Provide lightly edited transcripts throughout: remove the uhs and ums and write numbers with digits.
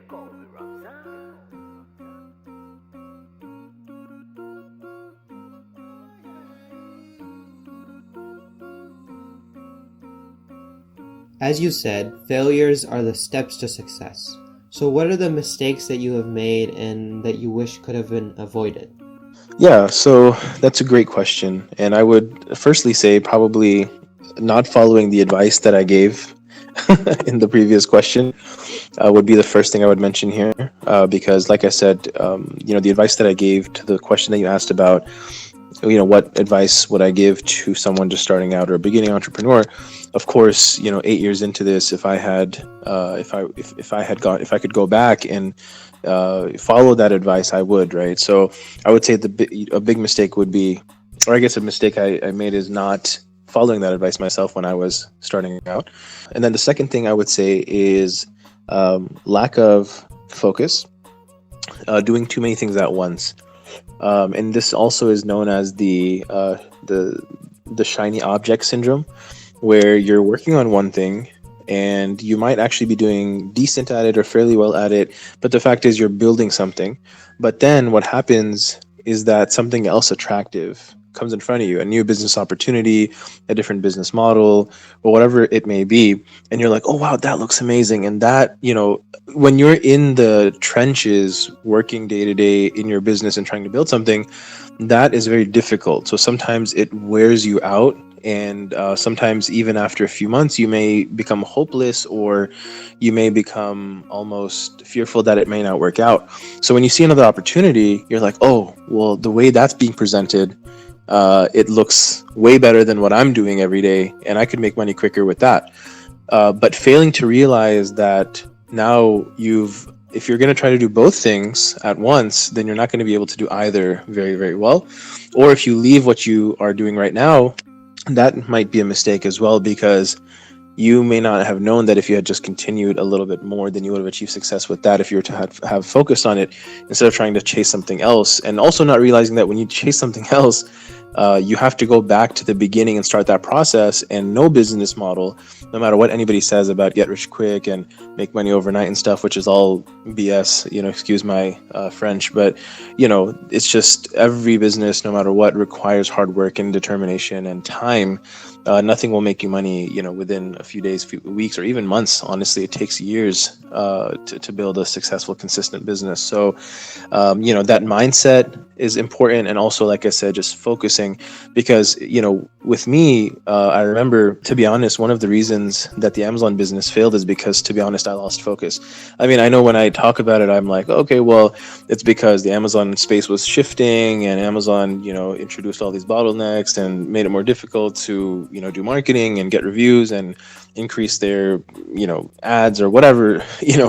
call me Rhamzan. As you said, failures are the steps to success. So what are the mistakes that you have made and that you wish could have been avoided? Yeah, so that's a great question. And I would firstly say probably not following the advice that I gave in the previous question would be the first thing I would mention here. Because, like I said, the advice that I gave to the question that you asked about, what advice would I give to someone just starting out or a beginning entrepreneur? Of course, 8 years into this, if I could go back and follow that advice, I would, right? So I would say a big mistake would be, or I guess a mistake I made is not following that advice myself when I was starting out. And then the second thing I would say is lack of focus, doing too many things at once. And this also is known as the shiny object syndrome, where you're working on one thing and you might actually be doing decent at it or fairly well at it, but the fact is you're building something. But then what happens is that something else attractive comes in front of you, a new business opportunity, a different business model, or whatever it may be, and you're like, oh wow, that looks amazing. And that, when you're in the trenches working day to day in your business and trying to build something, that is very difficult. So sometimes it wears you out, and sometimes even after a few months you may become hopeless, or you may become almost fearful that it may not work out. So when you see another opportunity, you're like, oh well, the way that's being presented, it looks way better than what I'm doing every day, and I could make money quicker with that. But failing to realize that now if you're going to try to do both things at once, then you're not going to be able to do either very, very well. Or if you leave what you are doing right now, that might be a mistake as well, because you may not have known that if you had just continued a little bit more, then you would have achieved success with that if you were to have focused on it instead of trying to chase something else. And also not realizing that when you chase something else, you have to go back to the beginning and start that process. And no business model, no matter what anybody says about get rich quick and make money overnight and stuff, which is all BS, excuse my French, but it's just every business, no matter what, requires hard work and determination and time. Nothing will make you money, within a few days, few weeks, or even months. Honestly, it takes years to build a successful, consistent business. So, that mindset is important. And also, like I said, just focusing, because, with me, I remember, to be honest, one of the reasons that the Amazon business failed is because, to be honest, I lost focus. I mean, I know when I talk about it, I'm like, okay, well, it's because the Amazon space was shifting, and Amazon, introduced all these bottlenecks and made it more difficult to, do marketing and get reviews and increase their, ads or whatever,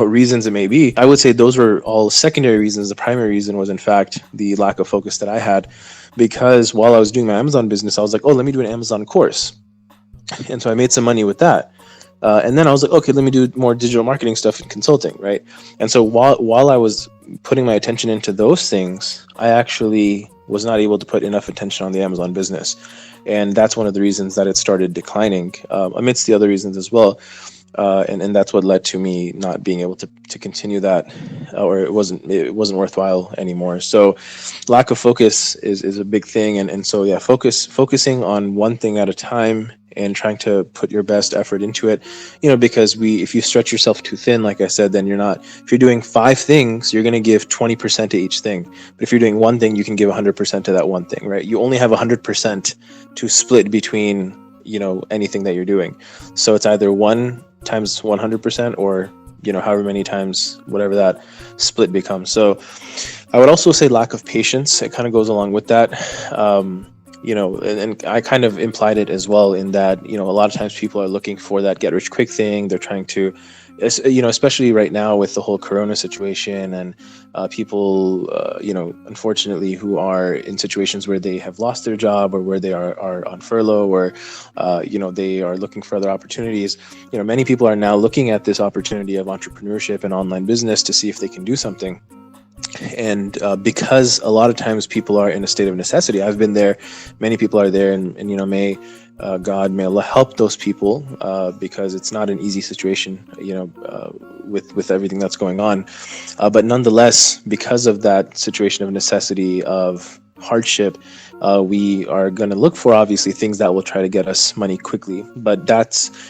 reasons it may be. I would say those were all secondary reasons. The primary reason was, in fact, the lack of focus that I had, because while I was doing my Amazon business, I was like, oh, let me do an Amazon course. And so I made some money with that. And then I was like, okay, let me do more digital marketing stuff and consulting, right? And so while I was putting my attention into those things, I actually was not able to put enough attention on the Amazon business. And that's one of the reasons that it started declining, amidst the other reasons as well. And that's what led to me not being able to continue that, or it wasn't worthwhile anymore. So lack of focus is a big thing. And so, yeah, focusing on one thing at a time and trying to put your best effort into it, because if you stretch yourself too thin, like I said, then if you're doing 5 things, you're going to give 20% to each thing. But if you're doing one thing, you can give 100% to that one thing, right? You only have 100% to split between, anything that you're doing. So it's either 1 times 100%, or, however many times, whatever that split becomes. So I would also say lack of patience. It kind of goes along with that. And I kind of implied it as well, in that, a lot of times people are looking for that get rich quick thing. They're trying to, especially right now with the whole Corona situation, and people, unfortunately, who are in situations where they have lost their job, or where they are on furlough, or, they are looking for other opportunities. Many people are now looking at this opportunity of entrepreneurship and online business to see if they can do something. And because a lot of times people are in a state of necessity, I've been there, many people are there, and may God, may Allah help those people, because it's not an easy situation, with everything that's going on. But nonetheless, because of that situation of necessity, of hardship, we are going to look for, obviously, things that will try to get us money quickly. But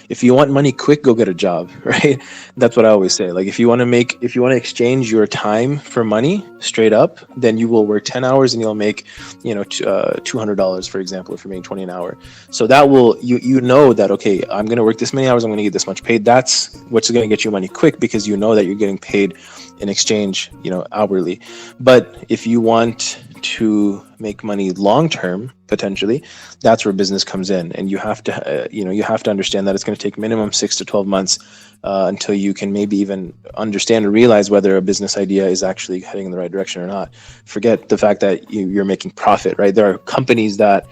if you want money quick, go get a job, right? That's what I always say. Like, if you want to exchange your time for money straight up, then you will work 10 hours and you'll make, $200, for example, if you're making 20 an hour. So that will, you know that, okay, I'm going to work this many hours, I'm going to get this much paid. That's what's going to get you money quick, because you know that you're getting paid in exchange, hourly. But if you want to make money long term, potentially, that's where business comes in, and you have to understand that it's going to take minimum 6 to 12 months until you can maybe even understand or realize whether a business idea is actually heading in the right direction or not. Forget the fact that you're making profit, right? There are companies that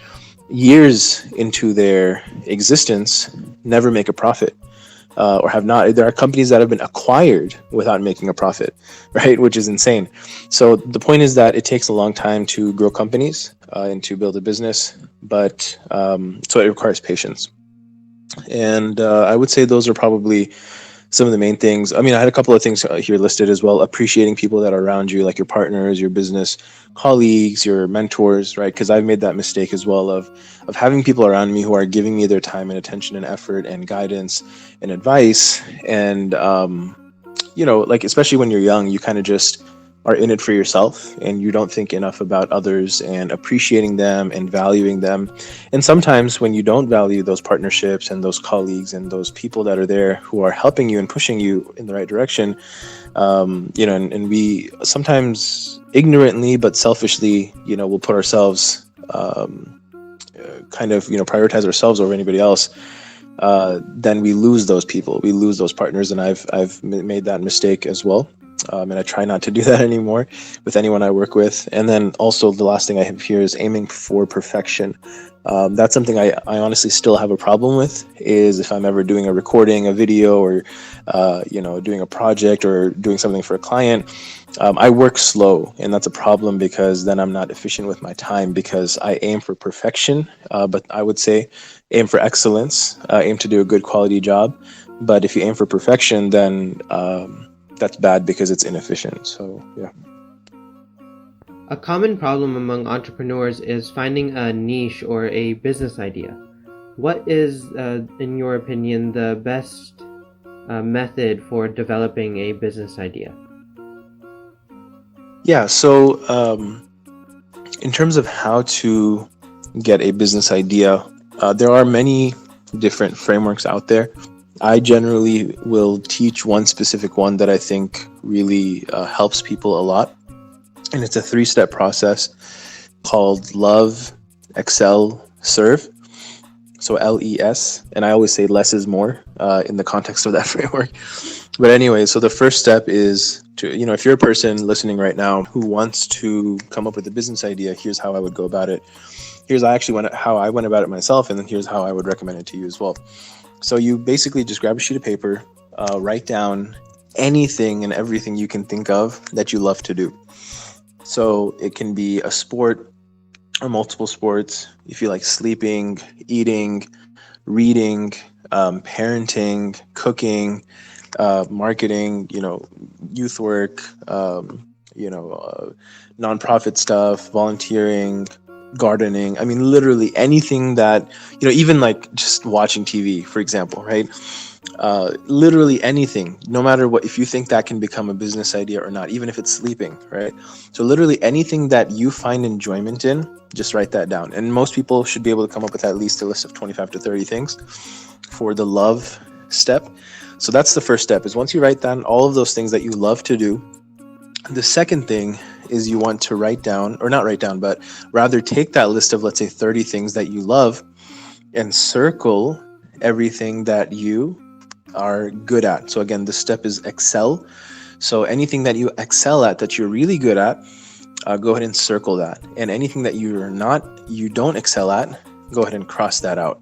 years into their existence never make a profit. Or have not. There are companies that have been acquired without making a profit, right? Which is insane. So the point is that it takes a long time to grow companies and to build a business, but so it requires patience. And I would say those are probably some of the main things. I mean, I had a couple of things here listed as well. Appreciating people that are around you, like your partners, your business colleagues, your mentors, right? Because I've made that mistake as well of having people around me who are giving me their time and attention and effort and guidance and advice. And, like, especially when you're young, you kind of just are in it for yourself, and you don't think enough about others and appreciating them and valuing them. And sometimes when you don't value those partnerships and those colleagues and those people that are there who are helping you and pushing you in the right direction, and we sometimes ignorantly but selfishly, will put ourselves prioritize ourselves over anybody else. Then we lose those people, we lose those partners, and I've made that mistake as well. And I try not to do that anymore with anyone I work with. And then also the last thing I have here is aiming for perfection. That's something I honestly still have a problem with, is if I'm ever doing a recording, a video, or, doing a project or doing something for a client, I work slow, and that's a problem, because then I'm not efficient with my time, because I aim for perfection, but I would say aim for excellence, aim to do a good quality job. But if you aim for perfection, then that's bad, because it's inefficient. So yeah. A common problem among entrepreneurs is finding a niche or a business idea. What is, in your opinion, the best method for developing a business idea? Yeah, so in terms of how to get a business idea, there are many different frameworks out there. I generally will teach one specific one that I think really helps people a lot. And it's a 3-step process called Love, Excel, Serve. So LES. And I always say less is more in the context of that framework. But anyway, so the first step is to, if you're a person listening right now who wants to come up with a business idea, here's how I would go about it. Here's how I went about it myself, and then here's how I would recommend it to you as well. So you basically just grab a sheet of paper, write down anything and everything you can think of that you love to do. So it can be a sport or multiple sports. If you like sleeping, eating, reading, parenting, cooking, marketing, youth work, nonprofit stuff, volunteering, gardening. I mean, literally anything that, even like just watching TV, for example, right? Literally anything, no matter what, if you think that can become a business idea or not, even if it's sleeping, right? So literally anything that you find enjoyment in, just write that down. And most people should be able to come up with at least a list of 25 to 30 things for the love step. So that's the first step, is once you write down all of those things that you love to do, the second thing is you want to write down, or not write down, but rather take that list of, let's say, 30 things that you love and circle everything that you are good at. So again, this step is excel. So anything that you excel at, that you're really good at, go ahead and circle that. And anything that you don't excel at, go ahead and cross that out.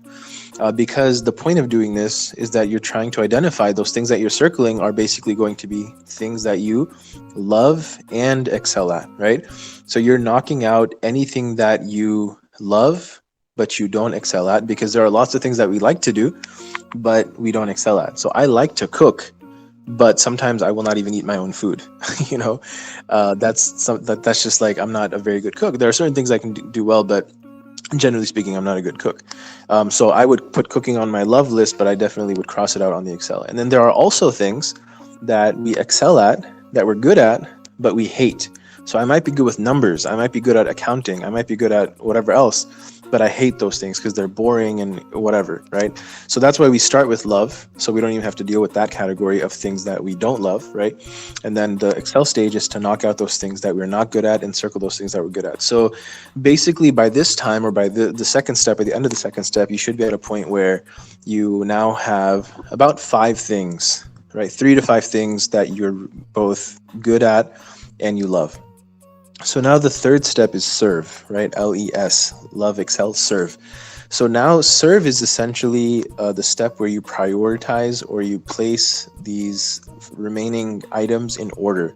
Because the point of doing this is that you're trying to identify those things that you're circling are basically going to be things that you love and excel at, right? So you're knocking out anything that you love but you don't excel at, because there are lots of things that we like to do but we don't excel at. So I like to cook, but sometimes I will not even eat my own food. you know, that's just like, I'm not a very good cook. There are certain things I can do well, but generally speaking, I'm not a good cook. So I would put cooking on my love list, but I definitely would cross it out on the excel. And then there are also things that we excel at, that we're good at, but we hate. So I might be good with numbers, I might be good at accounting, I might be good at whatever else, but I hate those things because they're boring and whatever, right? So that's why we start with love, so we don't even have to deal with that category of things that we don't love, right? And then the excel stage is to knock out those things that we're not good at and circle those things that we're good at. So basically by this time, or by the second step, or the end of the second step, you should be at a point where you now have about 5 things, right? 3 to 5 things that you're both good at and you love. So now the third step is serve, right? LES, love, excel, serve. So now serve is essentially the step where you prioritize, or you place these remaining items in order.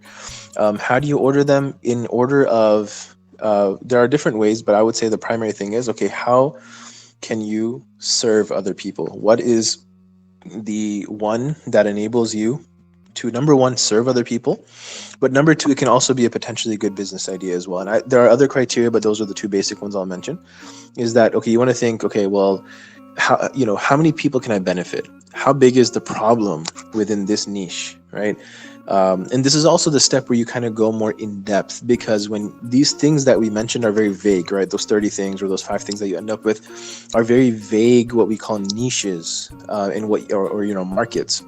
How do you order them? In order of, there are different ways, but I would say the primary thing is, okay, how can you serve other people? What is the one that enables you to, number one, serve other people, but number two, it can also be a potentially good business idea as well. And there are other criteria, but those are the 2 basic ones I'll mention. Is that, okay, you want to think, okay, well, how many people can I benefit? How big is the problem within this niche, right? And this is also the step where you kind of go more in depth, because when these things that we mentioned are very vague, right? Those 30 things or those 5 things that you end up with are very vague, what we call niches, in what, or markets.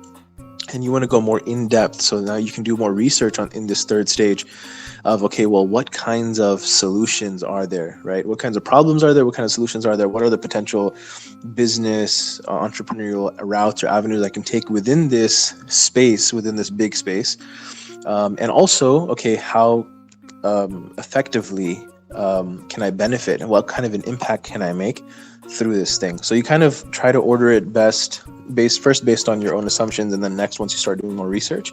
And you want to go more in depth, so now you can do more research in this third stage of, okay, well, what kinds of solutions are there, right? What kinds of problems are there? What kind of solutions are there? What are the potential business, entrepreneurial routes or avenues I can take within this space, within this big space? And also, okay, how effectively can I benefit, and what kind of an impact can I make through this thing? So you kind of try to order it based on your own assumptions, and then next, once you start doing more research,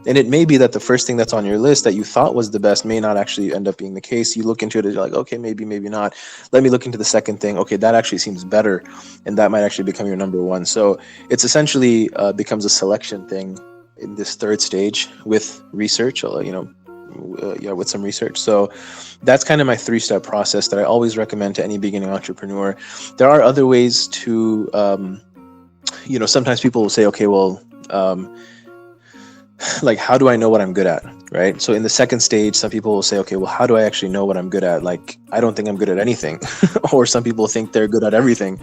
and it may be that the first thing that's on your list that you thought was the best may not actually end up being the case. You look into it and you're like, okay, maybe not, let me look into the second thing. Okay, that actually seems better, and that might actually become your number one. So it's essentially becomes a selection thing in this third stage with research, with some research. So that's kind of my 3-step process that I always recommend to any beginning entrepreneur. There are other ways to sometimes people will say, okay, well, like, how do I know what I'm good at, right? So in the second stage, some people will say, okay, well, how do I actually know what I'm good at? Like, I don't think I'm good at anything. Or some people think they're good at everything.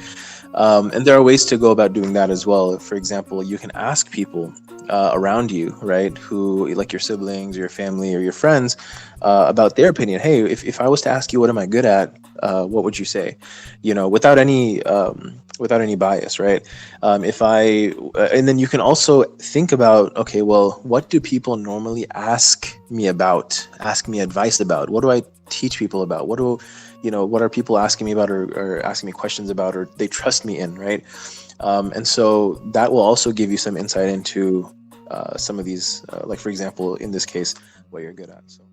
And there are ways to go about doing that as well. For example, you can ask people around you, right, who, like your siblings or your family or your friends, about their opinion. Hey, if I was to ask you, what am I good at? What would you say? Without any bias, right? And then you can also think about, okay, well, what do people normally ask me advice about? What do I teach people about? What are people asking me about, or asking me questions about, or they trust me in, right? And so that will also give you some insight into some of these, like, for example, in this case, what you're good at. So.